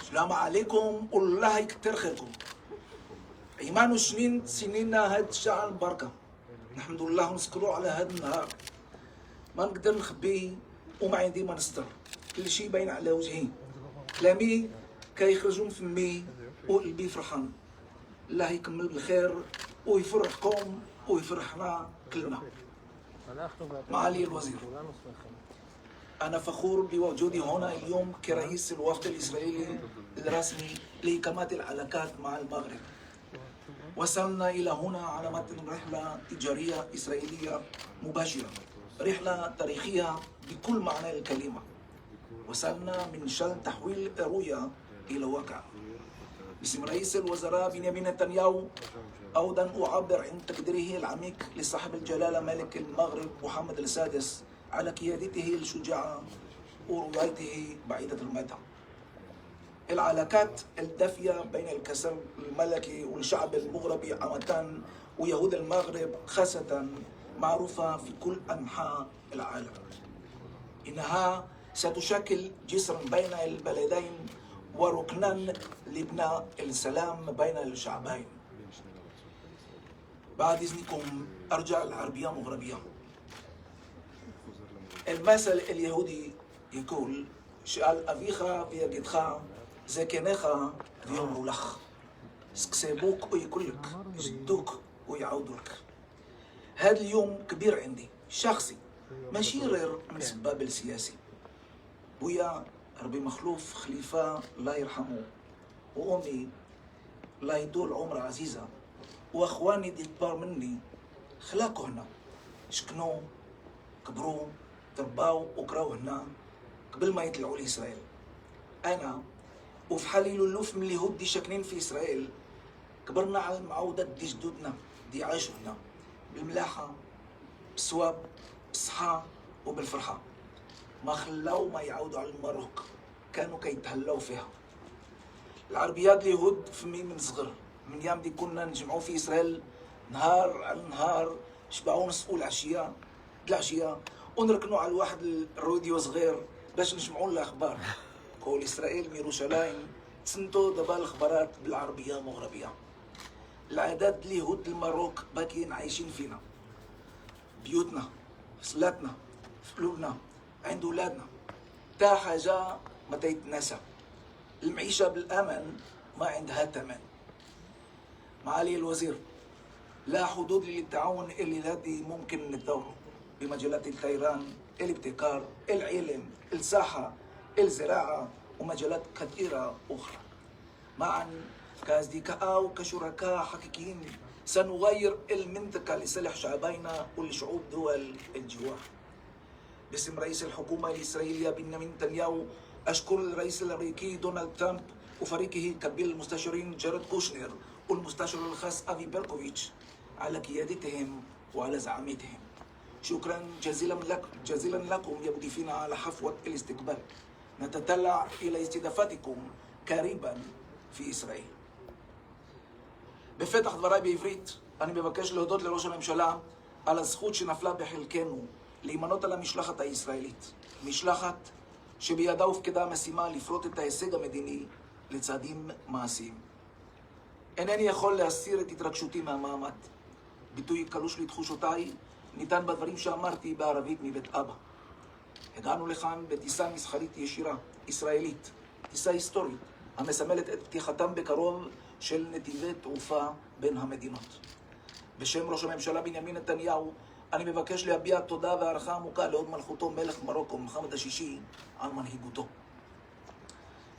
السلام عليكم والله يكتر خيركم. ايمان سنينا هاد الشعر البركة. نحمد الله ونشكره على هاد النهار. ما نقدر نخبيه وما عندي ما نستر. كل شيء باين على وجهي. كلامي كيخرج من فمي وقلبي فرحان. الله يكمل بالخير ويفرحكم ويفرحنا كلنا. معالي الوزير، أنا فخور بوجودي هنا اليوم كرئيس الوفد الإسرائيلي الرسمي لإقامة العلاقات مع المغرب. وصلنا إلى هنا على متن رحلة تجارية إسرائيلية مباشرة، رحلة تاريخية بكل معنى الكلمة. وصلنا من شأن تحويل رؤية إلى واقع. باسم رئيس الوزراء بنيامين نتنياهو أود أن أعبر عن تقديره العميق لصاحب الجلالة ملك المغرب محمد السادس على قيادته الشجاعة ورؤيته بعيدة المدى. العلاقات الدافية بين الكسر الملكي والشعب المغربي عامة ويهود المغرب خاصة معروفة في كل أنحاء العالم. إنها ستشكل جسرا بين البلدين وركنا لبناء السلام بين الشعبين. بعد إذنكم أرجع العربية مغربية. المثل اليهودي يقول: שאל אביך ויגדך, זקניך ויאמרו לך. سكسبوك ويقولك، يجدوك ويعودوا لك. هذا اليوم كبير عندي شخصي، ماشي غير من السباب السياسي. بويا ربي مخلوف خليفة الله يرحمه، وأمي الله يدول عمر عزيزة، وأخواني دي كبار مني خلاقوا هنا، شكنوا كبروا ترباو وقراو هنا قبل ما يطلعوا لإسرائيل. أنا وفي حالي الألوف من اليهود دي ساكنين في إسرائيل كبرنا على المعودات دي جدودنا دي عاشوا هنا بالملاحة بالصواب بالصحة وبالفرحة. ما خلاو ما يعودوا على المروك، كانوا كيتهلاو فيها. العربيات اليهود فمي من صغر، من يام دي كنا نجمعوا في إسرائيل نهار على نهار، شبعوا نسقوا العشية ونركنوا على واحد الراديو صغير باش نسمعوا الأخبار. كل إسرائيل من يروشلايم تسنتو دابا الأخبارات بالعربية مغربية. العادات اليهود المروك باكين عايشين فينا، بيوتنا، في صلاتنا، في قلوبنا، عند ولادنا. تا حاجة ما تيتناسى. المعيشة بالأمن ما عندها ثمن. معالي الوزير، لا حدود للتعاون الذي ممكن ندوره بمجالات الطيران، الابتكار، العلم، الصحة، الزراعة ومجالات كثيرة أخرى. معا كأصدقاء وكشركاء حقيقيين سنغير المنطقة لصالح شعبينا ولشعوب دول الجوار. باسم رئيس الحكومة الإسرائيلية بنيامين نتنياهو أشكر الرئيس الأمريكي دونالد ترامب وفريقه كبير المستشارين جارد كوشنر والمستشار الخاص أفي بيركوفيتش على قيادتهم وعلى زعامتهم. شكرا جزيلا لكم يا مضيفين على حفوة الاستقبال. نتطلع إلى استضافتكم قريبا في إسرائيل. בפתח דבריי בעברית אני מבקש להודות לראש הממשלה על הזכות שנפלה בחלקנו להימנות על המשלחת הישראלית. משלחת שבידה הופקדה המשימה לפרוט את ההישג המדיני לצעדים מעשיים. אינני יכול להסיר את התרגשותי מהמעמד. ביטוי קלוש לתחושותיי ניתן בדברים שאמרתי בערבית מבית אבא. הגענו לכאן בטיסה מסחרית ישירה, ישראלית, טיסה היסטורית, המסמלת את פתיחתם בקרוב של נתיבי תעופה בין המדינות. בשם ראש הממשלה בנימין נתניהו, אני מבקש להביע תודה והערכה עמוקה להוד מלכותו מלך מרוקו מוחמד השישי על מנהיגותו.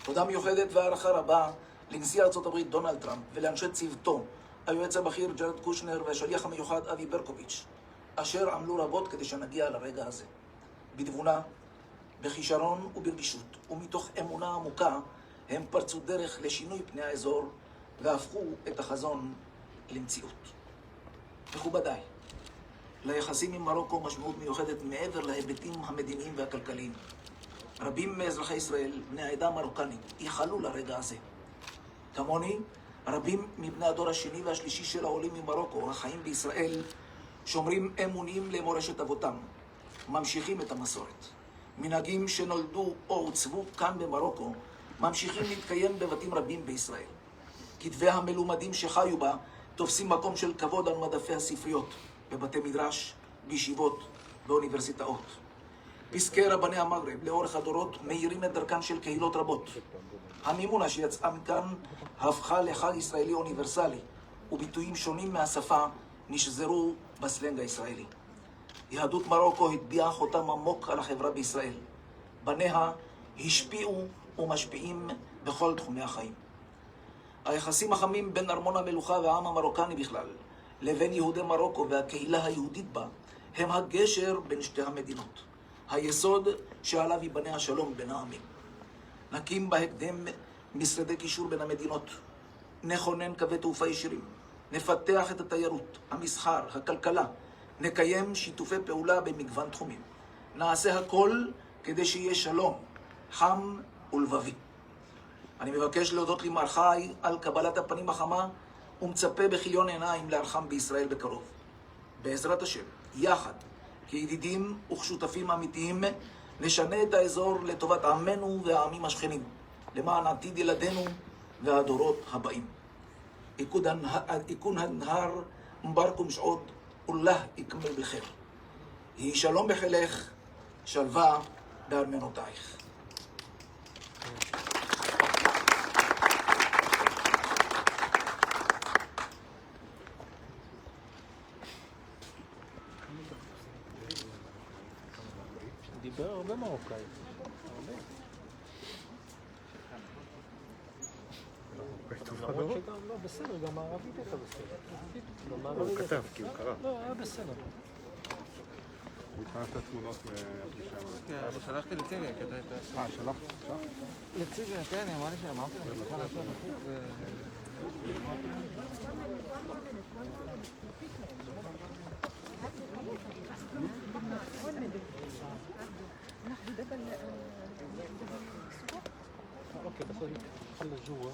תודה מיוחדת והערכה רבה לנשיא ארצות הברית דונלד טראמפ ולאנשי צוותו, היועץ הבכיר ג'ארד קושנר והשליח המיוחד אבי ברקוביץ', אשר עמלו רבות כדי שנגיע לרגע הזה. בתבונה, בכישרון וברגישות, ומתוך אמונה עמוקה, הם פרצו דרך לשינוי פני האזור והפכו את החזון למציאות. מכובדיי, ליחסים עם מרוקו משמעות מיוחדת מעבר להיבטים המדיניים והכלכליים. רבים מאזרחי ישראל, בני העדה המרוקנית, ייחלו לרגע הזה. כמוני, רבים מבני הדור השני והשלישי של העולים ממרוקו, החיים בישראל, שומרים אמונים למורשת אבותם, ממשיכים את המסורת. מנהגים שנולדו או עוצבו כאן במרוקו, ממשיכים להתקיים בבתים רבים בישראל. כתבי המלומדים שחיו בה תופסים מקום של כבוד על מדפי הספריות, בבתי מדרש, בישיבות, באוניברסיטאות. פסקי רבני המגרב לאורך הדורות מאירים את דרכן של קהילות רבות. המימונה שיצאה מכאן הפכה לחג ישראלי אוניברסלי, וביטויים שונים מהשפה נשזרו בסלנג הישראלי. יהדות מרוקו הטביעה חותם עמוק על החברה בישראל. בניה השפיעו ומשפיעים בכל תחומי החיים. היחסים החמים בין ארמון המלוכה והעם המרוקני בכלל, לבין יהודי מרוקו והקהילה היהודית בה, הם הגשר בין שתי המדינות. היסוד שעליו ייבנה השלום בין העמים. נקים בהקדם משרדי קישור בין המדינות. נכונן קווי תעופה ישירים. נפתח את התיירות, המסחר, הכלכלה. נקיים שיתופי פעולה במגוון תחומים. נעשה הכל כדי שיהיה שלום, חם ולבבי. אני מבקש להודות למר חי על קבלת הפנים החמה ומצפה בכיליון עיניים לארחם בישראל בקרוב. בעזרת השם, יחד, כידידים וכשותפים אמיתיים, נשנה את האזור לטובת עמנו והעמים השכנים, למען עתיד ילדינו והדורות הבאים. איכון הנהר מברקום שעות ולlah יקמל בחיר. יהי שלום בחילך, שלווה בארמנותייך. דיבר הרבה מרוקאי. למרות שגם, לא, בסדר, גם הערבית הייתה בסדר. הוא כתב, כי הוא קרא. לא, היה בסדר. הוא התחלת את התמונות מהפגישה. כן, שלחתי לציביה, כי אתה היית... שלחת? לציביה, כן, היא אמרה לי שאמרתי לה, אני צריכה לעשות לחוק ו... اوكي بس خلي جوا